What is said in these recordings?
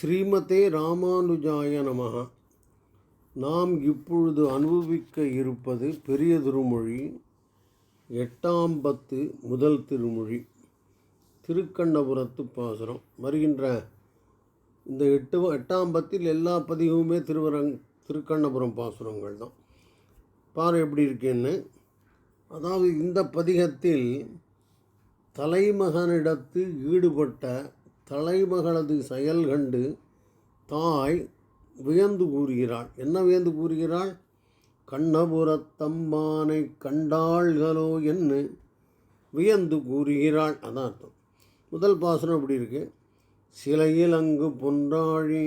ஸ்ரீமதே ராமானுஜாய நமஹ. நாம் இப்பொழுது அனுபவிக்க இருப்பது பெரிய திருமொழி 8ஆம் பத்து முதல் திருமொழி, திருக்கண்ணபுரத்து பாசுரம். வருகின்ற இந்த 8ஆம் பத்தில் எல்லா பதிவுமே திருக்கண்ணபுரம் பாசுரங்கள் தான். பாரு எப்படி இருக்கேன்னு. அதாவது இந்த பதிகத்தில் தலைமகனிடத்து ஈடுபட்ட தலைமகளது செயல் கண்டு தாய் வியந்து கூறுகிறாள். என்ன வியந்து கூறுகிறாள்? கண்ணபுரத்தம்மானை கண்டாள்களோ என்று வியந்து கூறுகிறாள். அதான் அர்த்தம். முதல் பாசுரம் எப்படி இருக்கு? சிலையில் அங்கு பொன்றாழி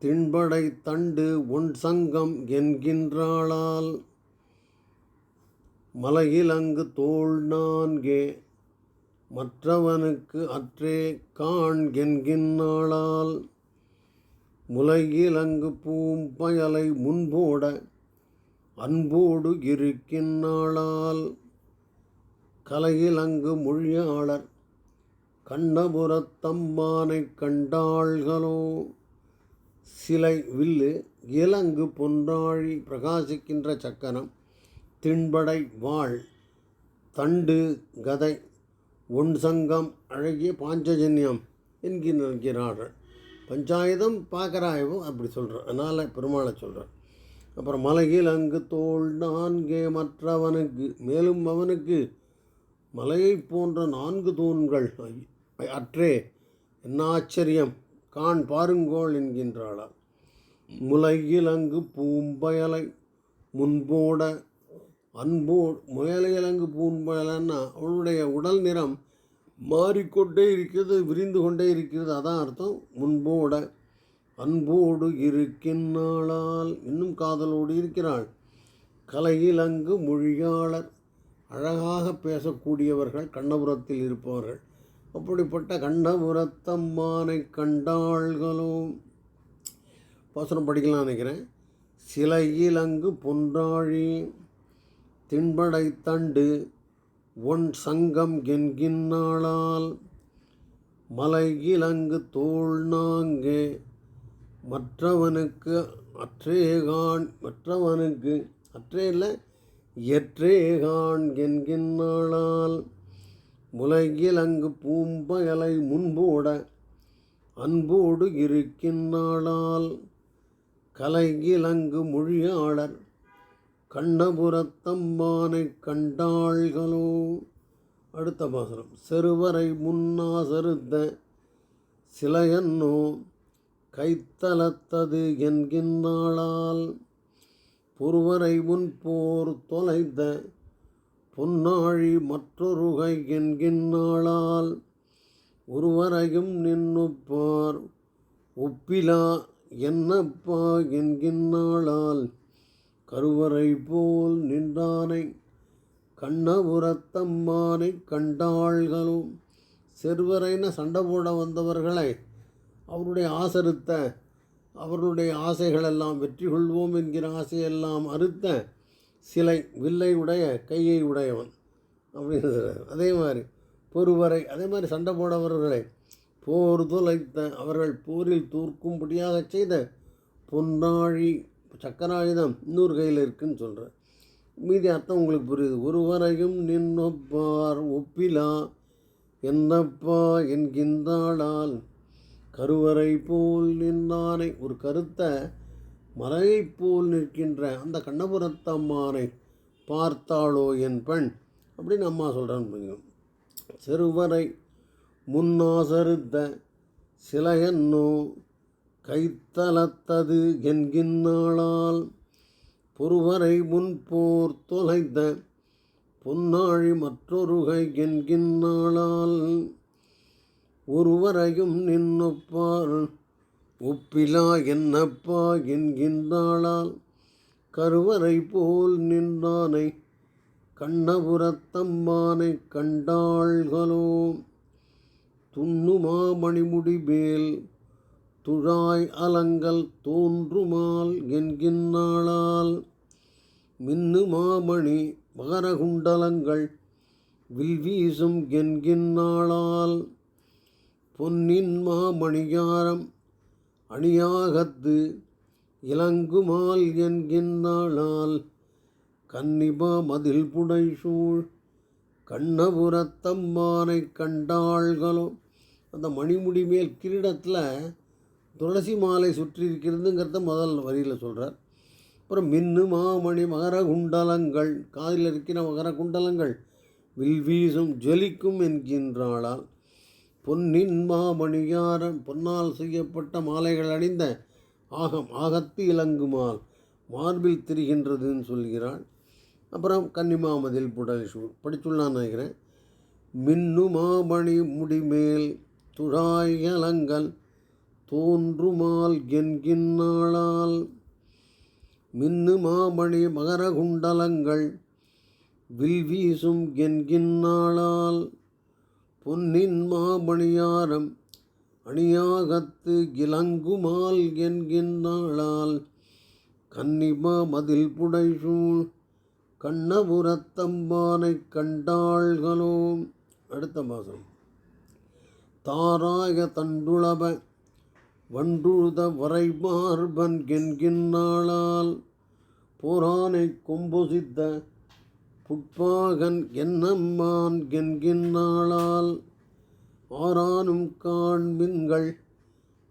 திண்படை தண்டு ஒன் சங்கம் என்கின்றாளால், மலையில் அங்கு தோள் நான்கே மற்றவனுக்கு அற்றே காண் என்கின்றாளால், முலையில் அங்கு பூம்பயலை முன்போட அன்போடு இருக்கின்றாளால், கலையில் அங்கு மொழியாளர் கண்ணபுரத்தம்மானை கண்டாள்களோ. சிலை வில்லு, இலங்கு பொன்றாழி பிரகாசிக்கின்ற சக்கரம், திண்படை வாள், தண்டு கதை, ஒன் சங்கம் அழகிய பாஞ்சஜன்யம் என்கிறார்கள். பஞ்சாயுதம் பார்க்குறாயவோ அப்படி சொல்கிறேன், அதனால் பெருமாளை சொல்கிறேன். அப்புறம் மலையில் அங்கு தோள் நான்கே மற்றவனுக்கு, மேலும் அவனுக்கு மலையை போன்ற 4 தூண்கள் அற்றே என்ன ஆச்சரியம் காண் பாருங்கோள் என்கின்றாளாம். முலையில் அங்கு பூம்பயலை முன்போட அன்போடு, முயலையிலங்கு பூம்பயலன்னா அவளுடைய உடல் நிறம் மாறிக்கொண்டே இருக்கிறது, விரிந்து கொண்டே இருக்கிறது, அதான் அர்த்தம். முன்போட அன்போடு இருக்கின்றாளால், இன்னும் காதலோடு இருக்கிறாள். கலையில் அங்கு மொழியாளர், அழகாக பேசக்கூடியவர்கள் கண்ணபுரத்தில் இருப்பவர்கள். அப்படிப்பட்ட கண்ணபுரத்தம்மானை கண்டாள்களோ. பாசுரம் படிக்கலாம் நினைக்கிறேன். சிலையில் அங்கு பொன்றாழி திண்படை தண்டு ஒன் சங்கம் என்கின்றாளால், மலையில் அங்கு தோள் நான்கே மற்றவனுக்கு அற்றேகான், மற்றவனுக்கு அற்றே இல்லை எற்றேகான் என்கின்றாளால், முலையில் அங்கு பூம்பயலை முன்போட அன்போடு இருக்கின்றாளால், கலையில் அங்கு மொழியாளர் கண்ணபுரத்தம்மானை கண்டாள்களோ. அடுத்த பாசுரம். செருவரை முன்னா செருத்த சிலையன்னோ கைத்தலத்தது என்கின்றாளால், பொருவரை முன்போர் தொலைத்த பொன்னாழி மற்றொருகை என்கின்றாளால், ஒருவரையும் நின்னுப்பார் ஒப்பிலா என்னப்பா என்கின்றாளால், கருவறை போல் நின்றானை கண்ணபுரத்தம்மானை கண்டாள்களும். செருவரைன சண்டை போட வந்தவர்களை அவருடைய ஆசறுத்த, அவர்களுடைய ஆசைகளெல்லாம் வெற்றி கொள்வோம் என்கிற ஆசையெல்லாம் அறுத்த சிலை, வில்லை உடைய கையை உடையவன் அப்படின்னு. அதே மாதிரி பொருவரை, அதே மாதிரி சண்டை போடவர்களை போர் தொலைத்த, அவர்கள் போரில் தூர்க்கும்படியாக செய்த பொன்னாழி சக்கராயுதம் இன்னொரு கையில் இருக்குன்னு சொல்கிறேன். மீதி அர்த்தம் உங்களுக்கு புரியுது. ஒருவரையும் நின்னொப்பார் ஒப்பிலா என்னப்பா என்கின்றாளால், கருவறை போல் நின்றானை, ஒரு கருத்த மலையை போல் நிற்கின்ற அந்த கண்ணபுரத்தம்மானை பார்த்தாளோ என் பெண் அப்படின்னு அம்மா சொல்கிறான்னு. செருவரை முன்னாசருத்த சிலையன்னோ கைத்தலத்தது என்கின்றாளால், பொருவரை முன்போர் தொலைத்த பொன்னாழி மற்றொருகை என்கின்றாளால், ஒருவரையும் நின்னொப்பார் ஒப்பிலா என்னப்பா என்கின்றாளால், கருவறை போல் நின்றானை கண்ணபுரத்தம்மானை கண்டாள்களோ. துண்ணுமா மணிமுடி மேல் துழாய் அலங்கல் தோன்றுமால் என்கின்றாளால், மின்னு மாமணி மகரகுண்டலங்கள் வில்வீசும் என்கின்றாளால், பொன்னின் மாமணியாரம் அணியாகத்து இலங்குமால் என்கின்றாளால் கன்னிமா மதில் புடைசூழ் கண்ணபுரத்தம்மானை கண்டாள்களோ. அந்த மணிமுடி மேல் கிரீடத்தில் துளசி மாலை சுற்றி இருக்கிறதுங்கிறத முதல் வரியில் சொல்கிறார். அப்புறம் மின்னு மாமணி மகர குண்டலங்கள், காதில் இருக்கிற மகர குண்டலங்கள் வில்வீசும் ஜொலிக்கும் என்கின்றாளால் பொன்னின் மாமணியாரம், பொன்னால் செய்யப்பட்ட மாலைகள் அணிந்த ஆகத்து இலங்குமால் மார்பில் திரிகின்றதுன்னு சொல்கிறாள். அப்புறம் கன்னிமாமதில் புடைசூழ் படிச்சுள்ளான்னு நினைக்கிறேன். மின்னு மாமணி முடிமேல் துழாயலங்கள் தோன்றுமால் என்கின்னாளால் மின்னு மாமணி மகர குண்டலங்கள் வில்வீசும் என்கின்னாளால் பொன்னின் மாமணியாரம் அணியாகத்து இலங்குமால் என்கின்றாளால் கன்னிமா மதில் புடைசூழ் கண்ணபுரத்தம்பானை கண்டாள்களோ. அடுத்த மாதம் தாராய தண்டுளப வன்றுழுத வரைமார்பன் என்கின்னாளால் போரானை கொம்பொசித்த புட்பாகன் என்னம்மான் என்கின்னாளால் ஆரானும் காண்மின்கள்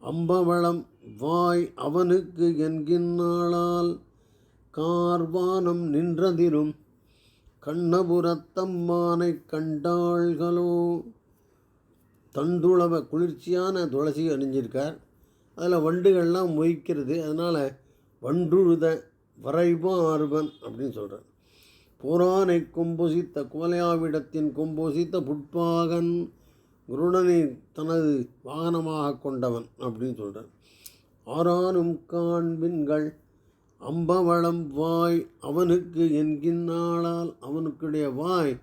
அம்பவளம் வாய் அவனுக்கு என்கின்னாளால் கார்வானம் நின்றதிரும் கண்ணபுரத்தம்மானை கண்டாள்களோ. தண்டுளவ குளிர்ச்சியான துளசி அணிஞ்சிருக்கார். அதில் வண்டுகள்லாம் மொய்க்கிறது, அதனால் வண்டுழுத வரைமார்பன் அப்படின்னு சொல்கிறார். போரானை கொம்பொசித்த கோலையாவிடத்தின் கொம்பொசித்த புட்பாகன், குருடனை தனது வாகனமாக கொண்டவன் அப்படின்னு சொல்கிறார். ஆரானும் காண்பின்கள் அம்பவளம் வாய் அவனுக்கு என்கின்னாளால், அவனுக்குடைய வாய்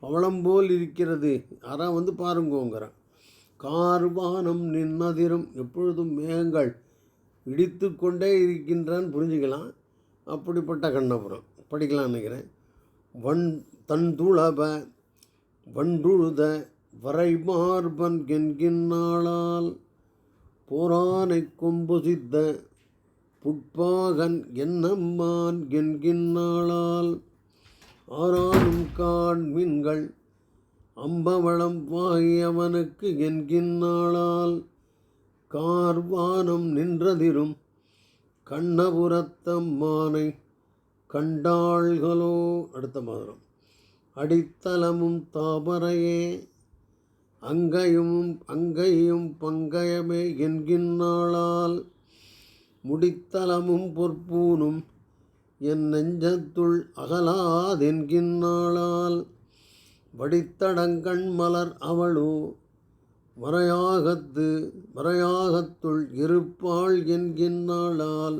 பவளம் போல் இருக்கிறது, யாரா பாருங்கோங்கிறான். கார்வானம் நின்னதிரும், எப்பொழுதும் மேகங்கள் இடித்து கொண்டே இருக்கின்றான்னு புரிஞ்சுக்கலாம். அப்படிப்பட்ட கண்ணபுரம் படிக்கலாம் நினைக்கிறேன். தண்டுளப வன்றுழுத வரைமார்பன் என்கின்னாளால் போரானை கொம்பொசித்த புட்பாகன் என்னம்மான் என்கின்னாளால் ஆரானும் காண்மின்கள் அம்பவளம் வாயவனுக்கு என்கின்னாளால் கார்வானம் நின்றதிரும் கண்ணபுரத்தம்மானை கண்டாள்களோ. அடுத்த மாதம் அடித்தலமும் தாமரையே அங்கையும் பங்கயமே என்கின்னாளால் முடித்தலமும் பொற்பூனும் என் நெஞ்சத்துள் அகலாதென்கின்னாளால் வடித்தடங்கண் மலர் அவளோ மறையாகத்துள் இருப்பாள் என்கின்னாளால்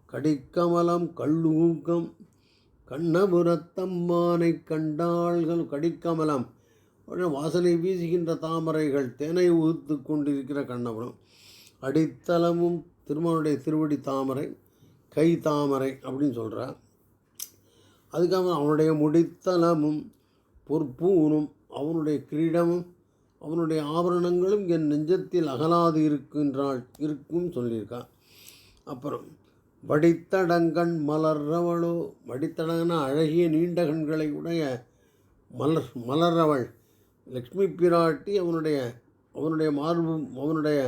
கடிக்கமலம் கள்ளூக்கம் கண்ணபுரத்தம்மானை கண்டாள்கள். கடிக்கமலம் வாசனை வீசுகின்ற தாமரைகள் தேனை ஊத்து கொண்டிருக்கிற கண்ணபுரம். அடித்தலமும் திருமாலுடைய திருவடி தாமரை, கை தாமரை அப்படின்னு சொல்கிறார். அதுக்காக அவனுடைய முடித்தலமும் பொற்பூனும், அவனுடைய கிரீடமும் அவனுடைய ஆபரணங்களும் என் நெஞ்சத்தில் அகலாது இருக்கும் சொல்லியிருக்கான். அப்புறம் வடித்தடங்கண் மலர்றவளோ, வடித்தடங்கன அழகிய நீண்ட கண்களை உடைய மலர்றவள் லக்ஷ்மி பிராட்டி, அவனுடைய மார்பு, அவனுடைய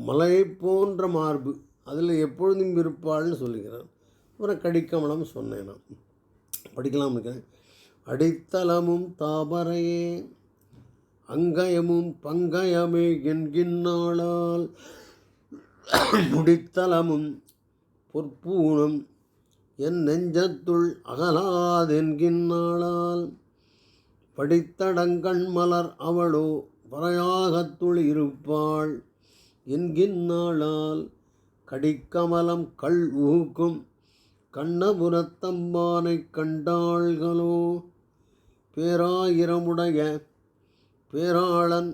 மலை போன்ற மார்பு, அதில் எப்பொழுதும் இருப்பாள்னு சொல்லுகிறான். அப்புறம் கடிக்கமலம் சொன்னேன் நான் படிக்கலாம் இருக்கிறேன். அடித்தலமும் தாமரையே அங்கயமும் பங்கயமே என்கின்னாளால் முடித்தலமும் பொற்பூனும் என் நெஞ்சத்துள் அகலாதென்கின்னாளால் படித்தடங்கண் மலர் அவளோ வரையாகத்துள் இருப்பாள் என்கின்னாளால் கடிக்கமலம் கள் ஊக்கும் கண்ணபுரத்தம்மானை கண்டாள்களோ. பேராயிரமுடைய பேராளன்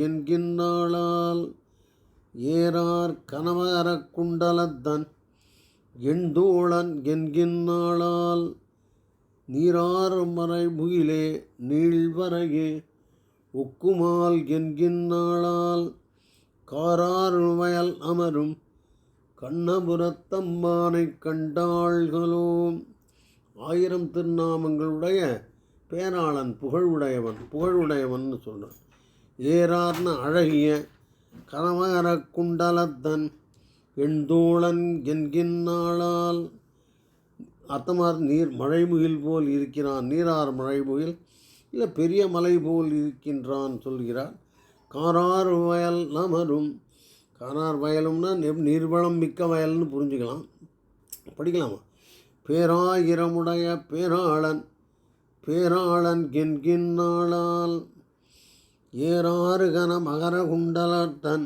என்கின்னாளால் ஏறார் கனமகர குண்டலத்தன் எண்தோழன் என்கின்னாளால் நீரார் மறை முகிலே நீள்வரையே ஒக்குமால் என்கின்னாளால் காரார் வயல் அமரும் கண்ணபுரத்தம்மானை கண்டாள்களோ. 1000 திருநாமங்களுடைய பேராளன், புகழுடையவன் சொல்கிறான். ஏறார்ன அழகிய கனமகர குண்டலத்தன் எண்தோழன் என்கின்னாளால். அத்தமார் மழைமுகில் போல் இருக்கிறான், நீரார் மழைமுகில் இல்லை பெரிய மலை போல் இருக்கின்றான் சொல்கிறார். காரார் வயல் அமரும், காரார் வயலும்னா நீர்வளம் மிக்க வயல்னு புரிஞ்சுக்கலாம், படிக்கலாமா. பேராயிரமுடைய பேராளன் என்கின்னாளால். ஏறாறு கன மகர குண்டலத்தன்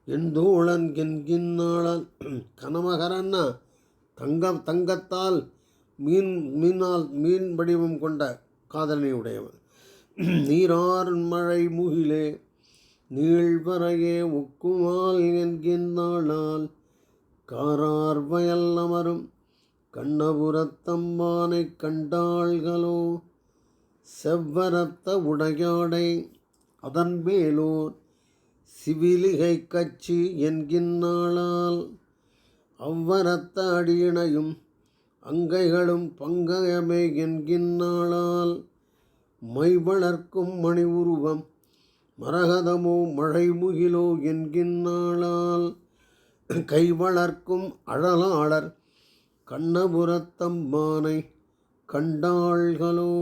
எந்தோழன் என்கின்னாளால். கனமகரன்னா தங்கத்தால் மீன் வடிவம் கொண்ட காதலனை உடையவன். நீரார் மழை முகிலே நீழ்வரையே ஒக்குமால் என்கின்றாளால். காரார் வயல் அமரும் கண்ணபுரத்தம்மானை கண்டாள்களோ. செவ்வரத்த உடையாடை அதன் மேலோர் சிவிலிகை கச்சி என்கின்னாளால். அவ்வரத்த அடியினையும் அங்கைகளும் பங்கயமே என்கின்னாளால். மை வளர்க்கும் மணி உருவம் மரகதமோ மழைமுகிலோ என்கின்னாளால். கை வளர்க்கும் அழலாளர் கண்ணபுரத்தம்மானை கண்டாள்களோ.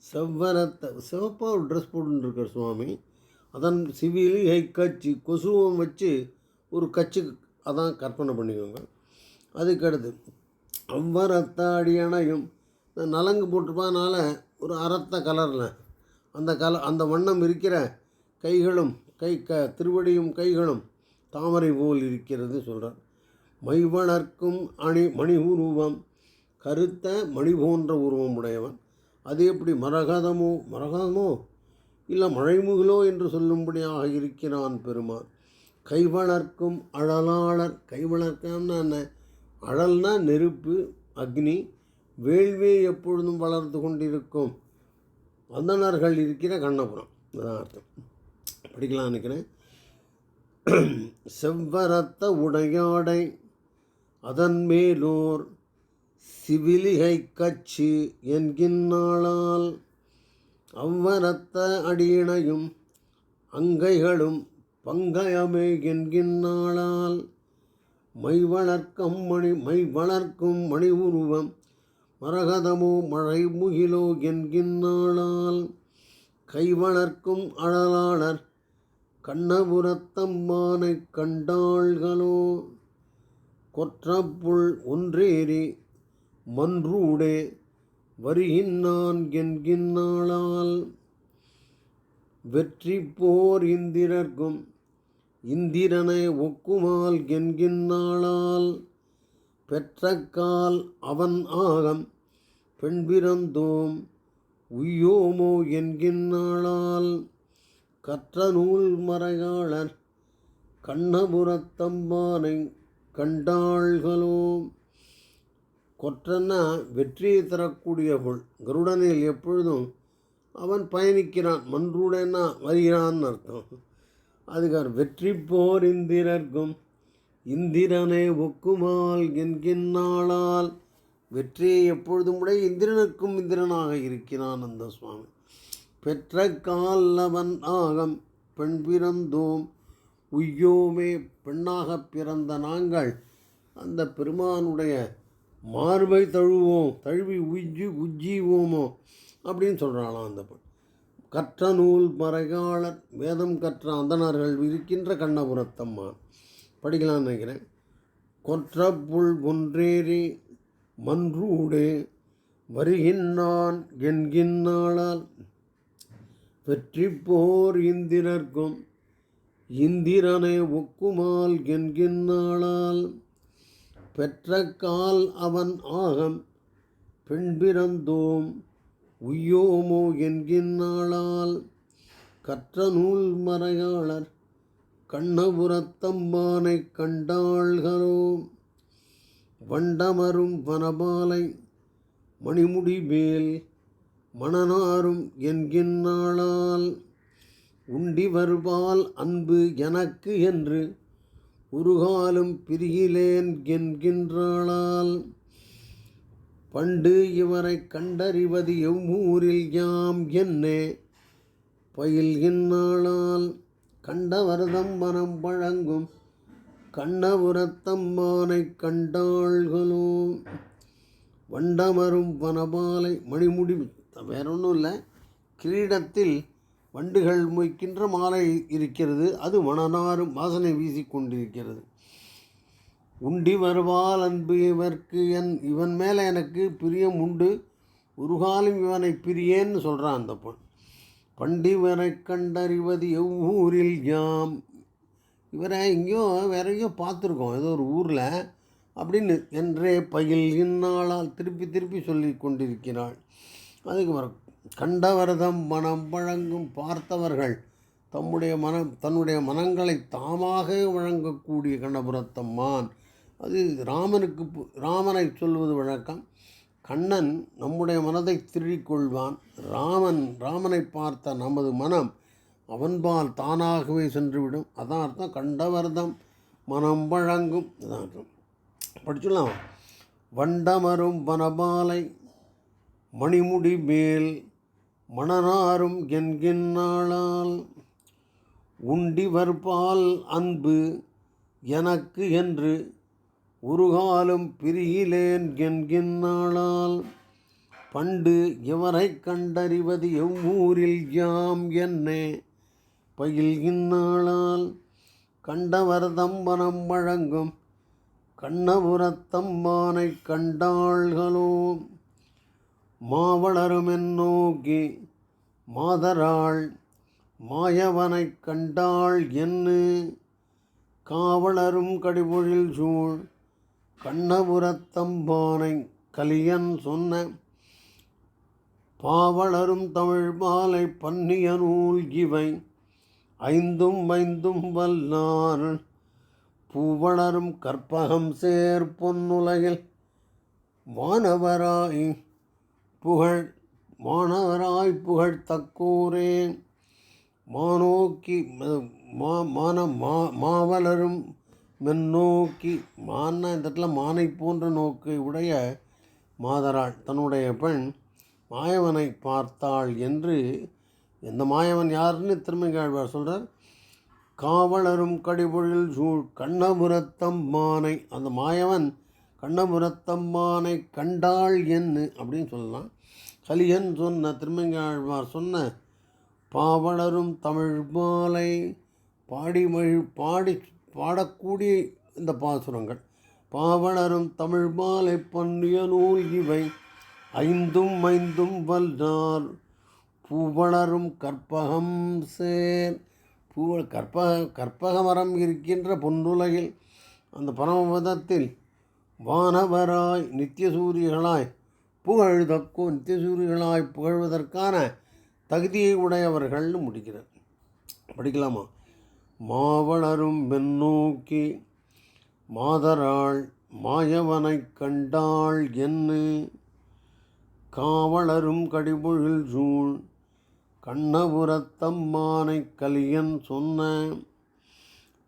சிவப்பாக ஒரு ட்ரெஸ் போட்டுருக்கார் சுவாமி. அதன் சிவிலிகை கச்சி, கொசுவம் வச்சு ஒரு கச்சு, அதான் கற்பனை பண்ணிக்கோங்க. அதுக்கடுத்து அவ்வரத்த அடியணையும், நலங்கு போட்டிருப்பதனால ஒரு அரத்த கலரில் அந்த வண்ணம் இருக்கிற கைகளும் திருவடியும் கைகளும் தாமரை போல் இருக்கிறது சொல்கிறார். மை வளர்க்கும் மணி உருவம், கருத்த மணி போன்ற உருவம் உடையவன். அது எப்படி மரகதமோ இல்லை மழைமுகிலோ என்று சொல்லும்படியாக இருக்கிறான் பெருமான். கை வளர்க்கும் அழலாளர், கை வளர்க்கம்னா என்ன? அழல்னா நெருப்பு, அக்னி. வேள்வே எப்பொழுதும் வளர்ந்து கொண்டிருக்கும் வந்தனர்கள் இருக்கிற கண்ணபுரம், அதான் அர்த்தம். படிக்கலாம் நினைக்கிறேன். செவ்வரத்த உடையாடை அதன் மேலோர் சிவிலிகை கச்சி என்கின்னாளால். அவ்வரத்த அடியினையும் அங்கைகளும் பங்கயமே என்கின்னாளால். மை வளர்க்கும் மணி உருவம் மரகதமோ மழை முகிலோ என்கின்னாளால். கை வளர்க்கும் அழலாளர் கண்ணபுரத்தம்மானை கண்டாள்களோ. கொற்றப்புள் ஒன்றேறி மன்றூடே வருகின்றான் என்கின்னாளால். வெற்றி போர் இந்திரர்க்கும் இந்திரனை ஒக்குமால் என்கின்னாளால். பெற்றக்கால் அவன் ஆகம் பெண் பிறந்தோம் உய்யோமோ என்கின்னாளால். கற்ற நூல் மறையாளர் கண்ணபுரத்தம்மானை கண்டாள்களோ. கொற்றன்னா வெற்றியை தரக்கூடிய பொருள். கருடனில் எப்பொழுதும் அவன் பயணிக்கிறான், மன்றூடனா வருகிறான்னு அர்த்தம். அதுக்கான வெற்றி போர் இந்திரர்க்கும் இந்திரனை ஒக்குமால் என்கின்னாளால். வெற்றியை எப்பொழுதும் உடைய இந்திரனுக்கும் இந்திரனாக இருக்கிறான் அந்த சுவாமி. பெற்ற கால்லவன் ஆகம் பெண் பிறந்தோம் உய்யோமே, பெண்ணாக பிறந்த நாங்கள் அந்த பெருமானுடைய மார்பை தழுவி உஜ்ஜீவோமோ அப்படின்னு சொல்கிறாளாம் அந்த பெண். கற்ற நூல் மறைகாளர், வேதம் கற்ற அந்தணர்கள் இருக்கின்ற கண்ணபுரத்தம்மான். படிக்கலான்னு நினைக்கிறேன். கொற்றப்புள் ஒன்றேறி மன்றூடே வருகின்றான் என்கின்னாளால். வெற்றி போர் இந்திரர்க்கும் இந்திரனை ஒக்குமால் என்கின்னாளால். பெற்ற கால் அவன் ஆகம் பெண் பிறந்தோம் உய்யோமோ என்கின்னாளால். கற்ற நூல் மறையாளர் கண்ணபுரத்தம்மானை கண்டாள்களோ. வண்டமரும் வனபாலை மணிமுடி மேல் மணனாரும் என்கின்னாளால். உண்டி வருவால் அன்பு எனக்கு என்று உருகாலும் பிரிகிலேன் என்கின்றாளால் பண்டு இவரை கண்டறிவது எவ்வூரில் யாம் என்னே பயில்கின்றாளால் கண்டவர்தம் மனம் வழங்கும் கண்ணபுரத்தம்மானை கண்டாள்களோ வண்டமரும் வனபாலை மணிமுடி வேற ஒன்றும் இல்லை, கிரீடத்தில் வண்டுகள் மொய்க்கின்ற மாலை இருக்கிறது, அது மணநாரும் வாசனை வீசிக்கொண்டிருக்கிறது. உண்டி வருவால் அன்பு இவர்க்கு இவன் மேலே எனக்கு பிரியம் உண்டு, ஒருகாலம் இவனை பிரியேன்னு சொல்கிறான் அந்த பொண். பண்டிவரை கண்டறிவது எவ்வூரில் யாம், இவரை எங்கேயோ வேற எங்கேயோ பார்த்துருக்கோம் ஏதோ ஒரு ஊரில் அப்படின்னு என்றே பயில்கின்றாளால் திருப்பி சொல்லி கொண்டிருக்கிறாள். அதுக்கு கண்டவர்தம் மனம் வழங்கும், பார்த்தவர்கள் தன்னுடைய மனங்களை தாமாக வழங்கக்கூடிய கண்ணபுரத்தம்மான். அது ராமனை சொல்வது வழக்கம். கண்ணன் நம்முடைய மனதை திருடிக்கொள்வான். ராமனை பார்த்த நமது மனம் அவன்பால் தானாகவே சென்றுவிடும். அதான் அர்த்தம் கண்டவர்தம் மனம் வழங்கும். அதான் அர்த்தம். படிச்சுடலாம். வண்டமரும் வனபாலை மணிமுடி மேல் மணனாரும் என்கின்றாளால் உண்டி வர்பால் அன்பு எனக்கு என்று உருகாலும் பிரிகிலேன் என்கின்றாளால் பண்டு இவரை கண்டறிவது எவ்வூரில் யாம் என்னே பயில்கின்றாளால் கண்டவர்தம் மனம் வழங்கும் கண்ணபுரத்தம்மானை கண்டாள்களோ மாவளருமென் நோக்கி மாதராள் மாயவனை கண்டாள் என்று காவலரும் கடிபொழில் சூழ் கண்ணபுரத்தம்பானை கலியன் சொன்ன பாவலரும் தமிழ் மாலை பன்னிய நூல் இவை ஐந்தும் வல்லார் பூவளரும் கற்பகம் சேர் பொன்னுலகில் வானவராய் புகழ் தக்கோரே மானோக்கி மாவலரும் மென்னோக்கி மான்னா இந்த இடத்துல மானை போன்ற நோக்கை உடைய மாதராள் தன்னுடைய பெண் மாயவனை பார்த்தாள் என்று. எந்த மாயவன் யாருன்னு திருமங்கையாழ்வார் சொல்கிறார். காவலரும் கடிபொழில் சூழ் கண்ணபுரத்தம்மானை, அந்த மாயவன் கண்ணபுரத்தம்மானை கண்டாள் என்று அப்படின்னு சொல்லலாம். கலியன் சொன்ன திருமங்கையாழ்வார் சொன்ன பாவலரும் தமிழ் மாலை பாடக்கூடிய இந்த பாசுரங்கள். பாவலரும் தமிழ் மாலை பன்னிய நூல் இவை ஐந்தும் வல்லார் பூவளரும் கற்பகம் சேர் கற்பக மரம் இருக்கின்ற பொன்னுலகில் அந்த பரமபதத்தில் வானவராய் நித்தியசூரிகளாய் புகழ்வதற்கான தகுதியை உடையவர்கள்னு முடிக்கிறார். படிக்கலாமா? மாவளரும் வெண்ணோக்கி மாதராள் மாயவனை கண்டாள் என்று காவலரும் கடிபொழில் சூழ் கண்ணபுரத்தம்மானை கலியன் சொன்ன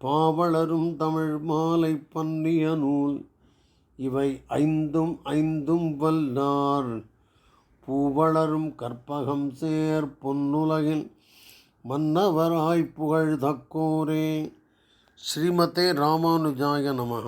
பாவலரும் தமிழ் மாலை பன்னிய நூல் இவை ஐந்தும் வல்லார் பூவளரும் கற்பகம் சேர் பொன்னுலகில் மன்னவராய் புகழ் தக்கோரே. ஸ்ரீமதே ராமானுஜாய நமः.